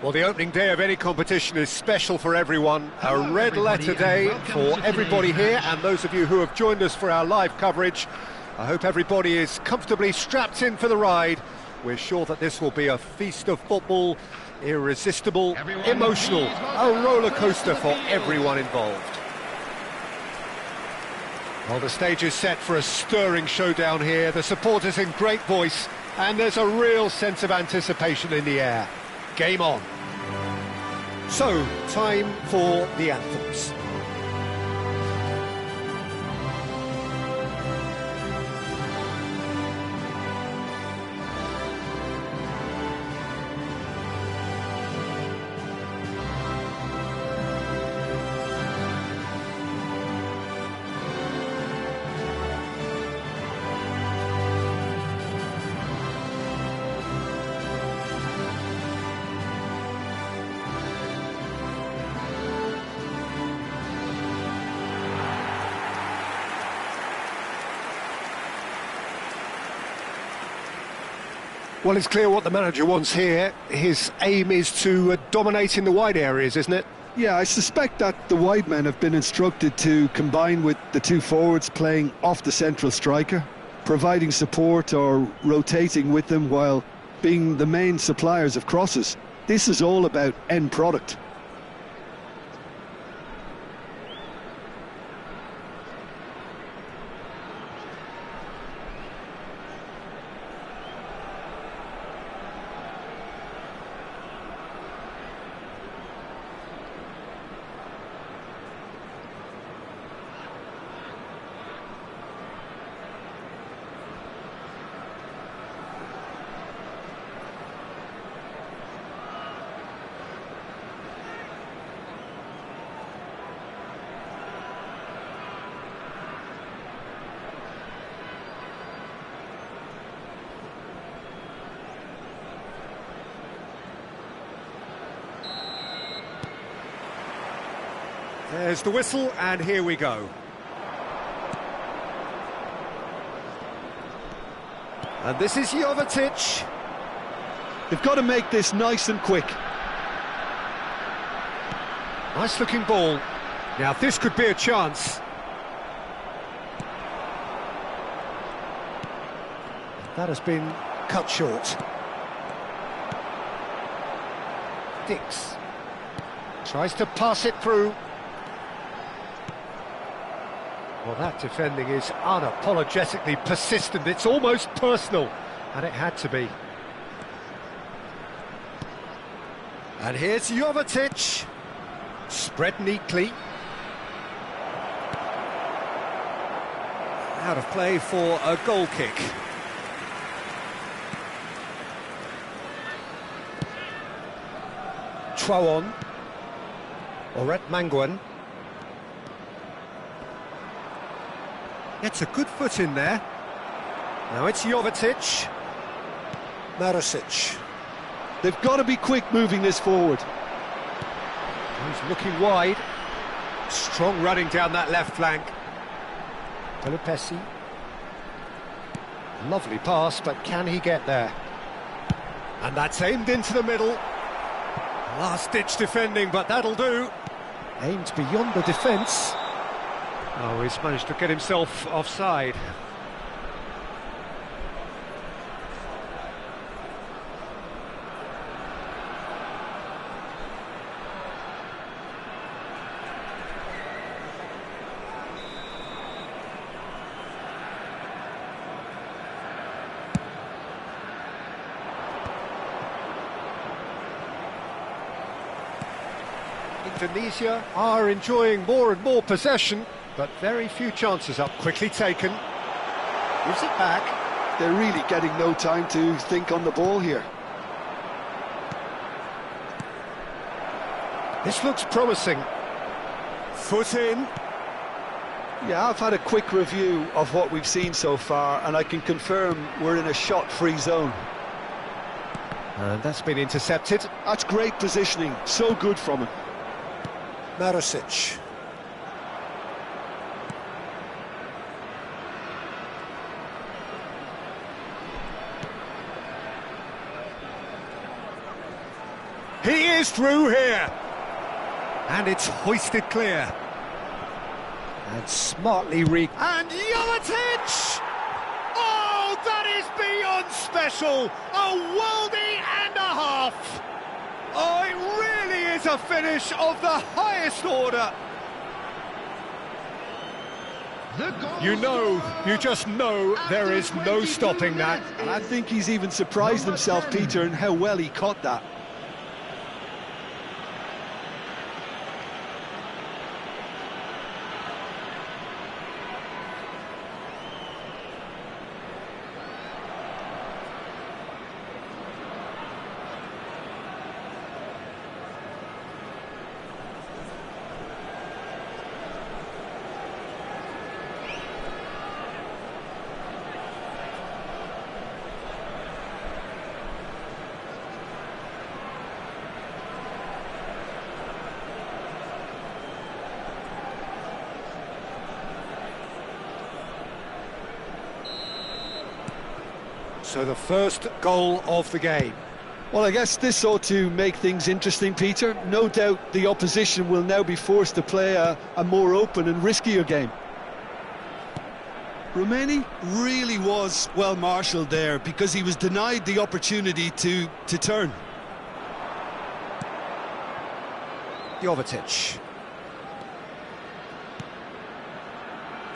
Well, the opening day of any competition is special for everyone. A red letter day for everybody here, and those of you who have joined us for our live coverage. I hope everybody is comfortably strapped in for the ride. We're sure that this will be a feast of football, irresistible, emotional, a roller coaster for everyone involved. Well, the stage is set for a stirring showdown here. The supporters in great voice, and there's a real sense of anticipation in the air. Game on. So, time for the anthems. Well, it's clear what the manager wants here. His aim is to dominate in the wide areas, isn't it? Yeah, I suspect that the wide men have been instructed to combine with the two forwards playing off the central striker, providing support or rotating with them while being the main suppliers of crosses. This is all about end product. There's the whistle, and here we go. And this is Jovetic. They've got to make this nice and quick. Nice looking ball. Now this could be a chance. That has been cut short. Dix tries to pass it through. Well, that defending is unapologetically persistent. It's almost personal, and it had to be. And here's Jovetic. Spread neatly. Out of play for a goal kick. Trouon. Oret Manguan. Gets a good foot in there. Now it's Jovetic. Marosic. They've got to be quick moving this forward. He's looking wide. Strong running down that left flank. Pelupessy. Lovely pass, but can he get there? And that's aimed into the middle. Last-ditch defending, but that'll do. Aimed beyond the defence. Oh, he's managed to get himself offside. Indonesia are enjoying more and more possession, but very few chances up. Quickly taken. Gives it back. They're really getting no time to think on the ball here. This looks promising. Foot in. Yeah, I've had a quick review of what we've seen so far, and I can confirm we're in a shot-free zone. And that's been intercepted. That's great positioning. So good from him. Marosic. He is through here. And it's hoisted clear. And smartly And Jovetic! Oh, that is beyond special! A worldie and a half! Oh, it really is a finish of the highest order. You just know there is no stopping that. And I think he's even surprised himself, Peter, in how well he caught that. So the first goal of the game. Well, I guess this ought to make things interesting, Peter. No doubt the opposition will now be forced to play a more open and riskier game. Romani really was well marshalled there because he was denied the opportunity to turn. Jovetic.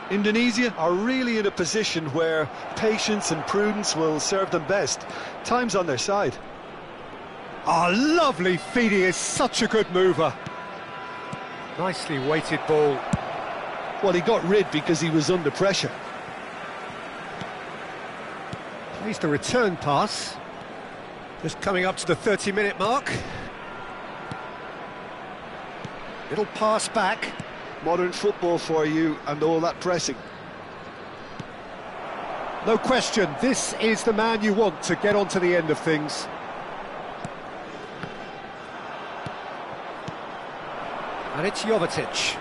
Indonesia are really in a position where patience and prudence will serve them best. Time's on their side. Ah, lovely feed. He is such a good mover. Nicely weighted ball. Well, he got rid because he was under pressure. Plays the return pass. Just coming up to the 30-minute mark. Little pass back. Modern football for you and all that pressing. No question, this is the man you want to get onto the end of things. And it's Jovetic.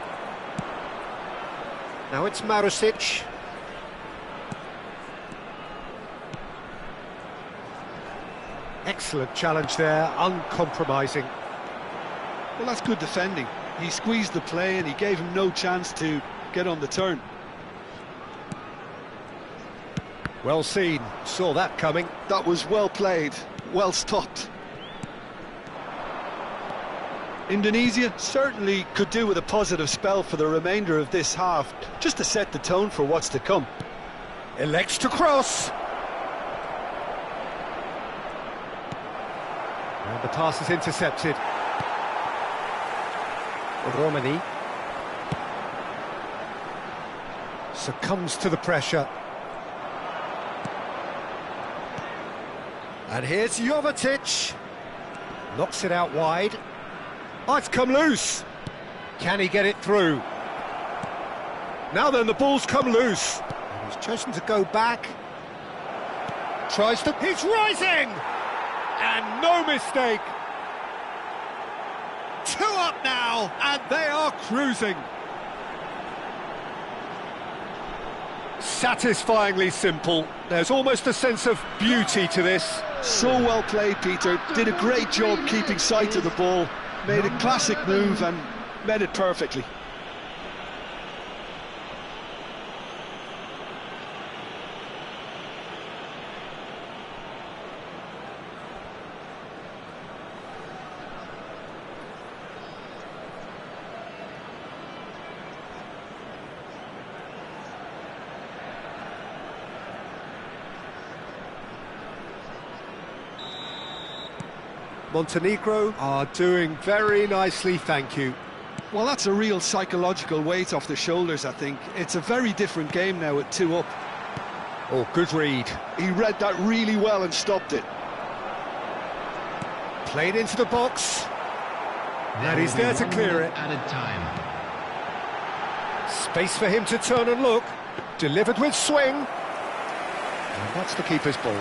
Now it's Marusic. Excellent challenge there, uncompromising. Well, that's good defending. He squeezed the play and he gave him no chance to get on the turn. Well seen, saw that coming. That was well played, well stopped. Indonesia certainly could do with a positive spell for the remainder of this half, just to set the tone for what's to come. Elects to cross. And the pass is intercepted. Romani succumbs to the pressure. And here's Jovetic. Knocks it out wide. Oh, it's come loose. Can he get it through? Now then, the ball's come loose. And he's chosen to go back. Tries to... He's rising! And no mistake. 2 up now, and they are cruising. Satisfyingly simple. There's almost a sense of beauty to this. So well played, Peter. Did a great job keeping sight of the ball. Made a classic move and met it perfectly. Montenegro are doing very nicely, thank you. Well, that's a real psychological weight off the shoulders, I think. It's a very different game now at 2 up. Oh, good read. He read that really well and stopped it. Played into the box. And he's there to clear it. Added time. Space for him to turn and look. Delivered with swing. And that's the keeper's ball.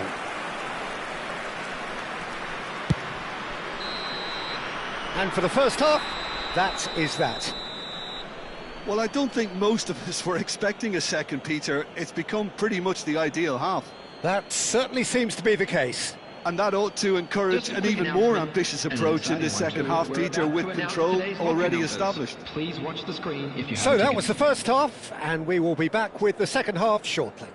And for the first half, that is that. Well, I don't think most of us were expecting a second, Peter. It's become pretty much the ideal half. That certainly seems to be the case. And that ought to encourage an even more ambitious approach in this second half, Peter, with control already established. Please watch the screen if you So that was the first half, and we will be back with the second half shortly.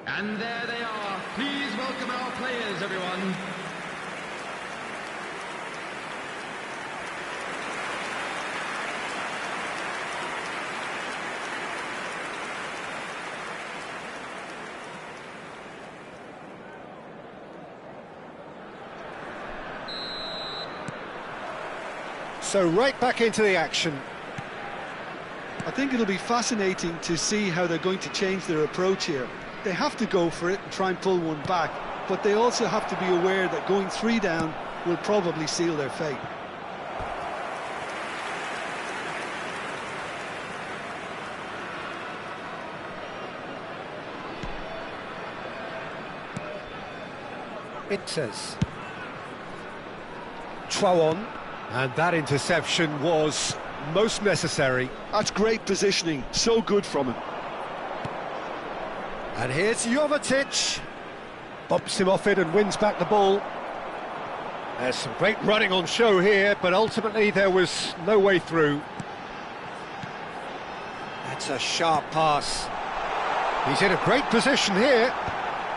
And there they are. Please welcome our players, everyone. So right back into the action. I think it'll be fascinating to see how they're going to change their approach here. They have to go for it and try and pull one back, but they also have to be aware that going 3 down will probably seal their fate. It says Chawon, and that interception was most necessary. That's great positioning, so good from him. And here's Jovetic, bumps him off it and wins back the ball. There's some great running on show here, but ultimately there was no way through. That's a sharp pass. He's in a great position here.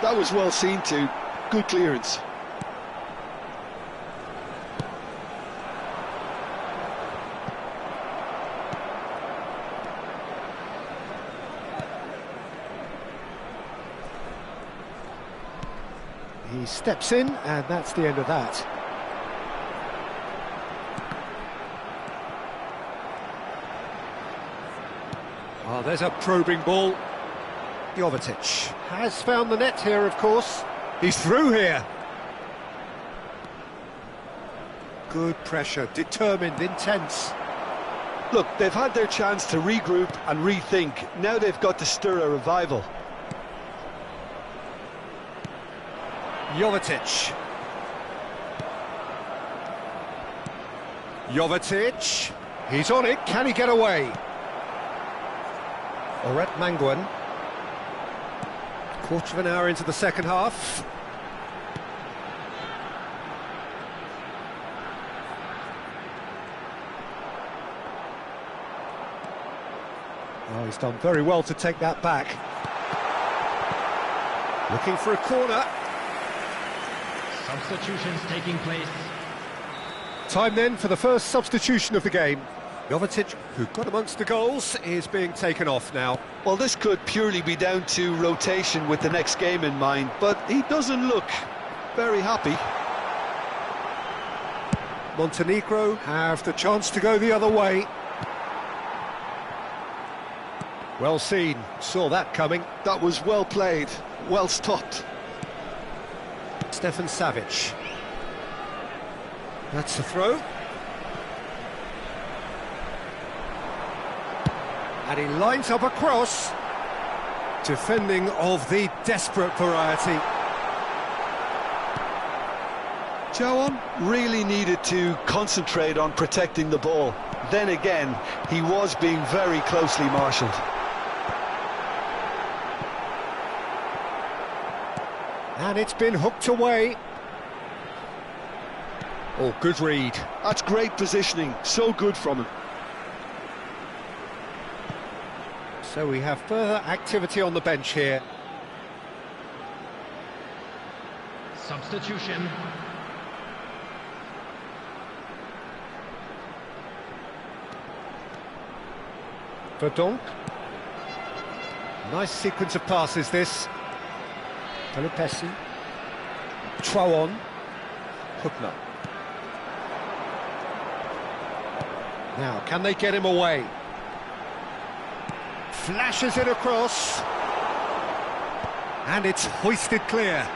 That was well seen too. Good clearance. He steps in, and that's the end of that. Oh, there's a probing ball. Jovetic has found the net here, of course. He's through here. Good pressure, determined, intense. Look, they've had their chance to regroup and rethink. Now they've got to stir a revival. Jovetic. Jovetic. He's on it. Can he get away? Oret Manguan. Quarter of an hour into the second half. Oh, he's done very well to take that back. Looking for a corner. Substitutions taking place. Time then for the first substitution of the game. Jovetic, who got amongst the goals, is being taken off now. Well, this could purely be down to rotation with the next game in mind, but he doesn't look very happy. Montenegro have the chance to go the other way. Well seen, saw that coming. That was well played, well stopped. Stefan Savic. That's the throw. And he lines up a cross. Defending of the desperate variety. Chawon really needed to concentrate on protecting the ball. Then again, he was being very closely marshalled. And it's been hooked away. Oh, good read. That's great positioning, so good from him. So we have further activity on the bench here. Substitution. Verdonk. Nice sequence of passes, this. Pelupesi. Traoré. Hookner. Now, can they get him away? Flashes it across. And it's hoisted clear.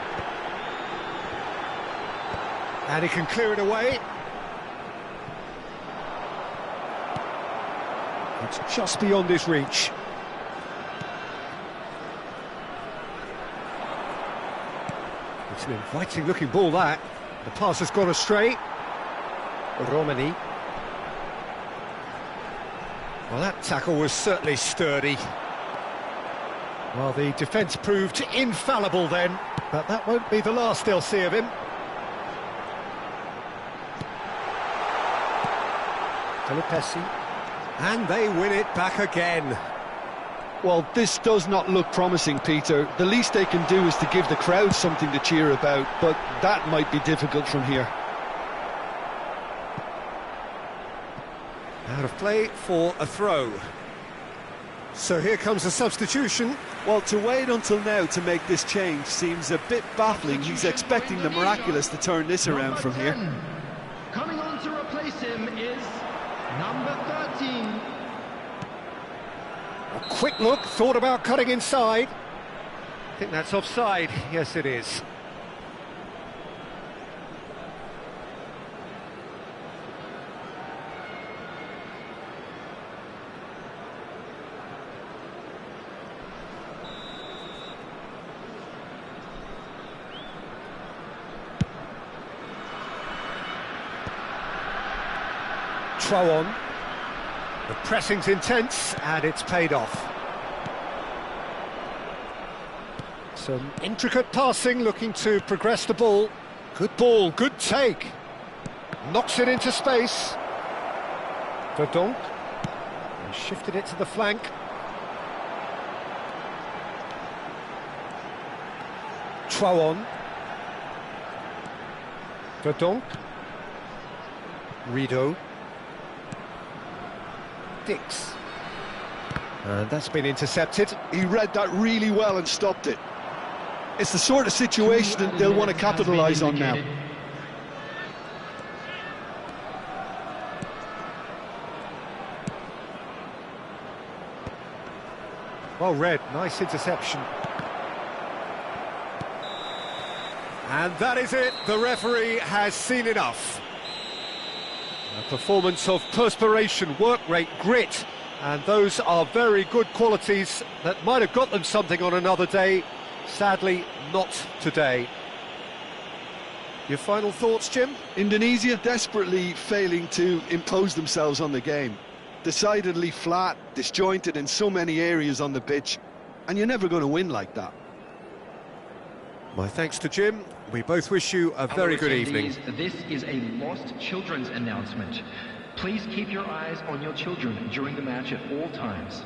And he can clear it away. It's just beyond his reach. It's an inviting looking ball, that. The pass has gone astray. Romani. Well, that tackle was certainly sturdy. Well, the defence proved infallible then, but that won't be the last they'll see of him. Pelupesi. And they win it back again. Well, this does not look promising, Peter. The least they can do is to give the crowd something to cheer about, but that might be difficult from here. Out of play for a throw. So here comes a substitution. Well, to wait until now to make this change seems a bit baffling. He's expecting the miraculous to turn this around from here. Coming on to replace him is number 13. A quick look, thought about cutting inside. I think that's offside. Yes, it is. Traoré. The pressing's intense, and it's paid off. Some intricate passing, looking to progress the ball. Good ball, good take. Knocks it into space. Verdonk. And shifted it to the flank. Traoré. Verdonk. Rido. Dix. And that's been intercepted. He read that really well and stopped it. It's the sort of situation that they'll want to capitalise on now. Well read, nice interception. And that is it, the referee has seen enough. A performance of perspiration, work rate, grit, and those are very good qualities that might have got them something on another day. Sadly, not today. Your final thoughts, Jim? Indonesia desperately failing to impose themselves on the game. Decidedly flat, disjointed in so many areas on the pitch, and you're never going to win like that. My thanks to Jim. We both wish you a very good evening. This is a lost children's announcement. Please keep your eyes on your children during the match at all times.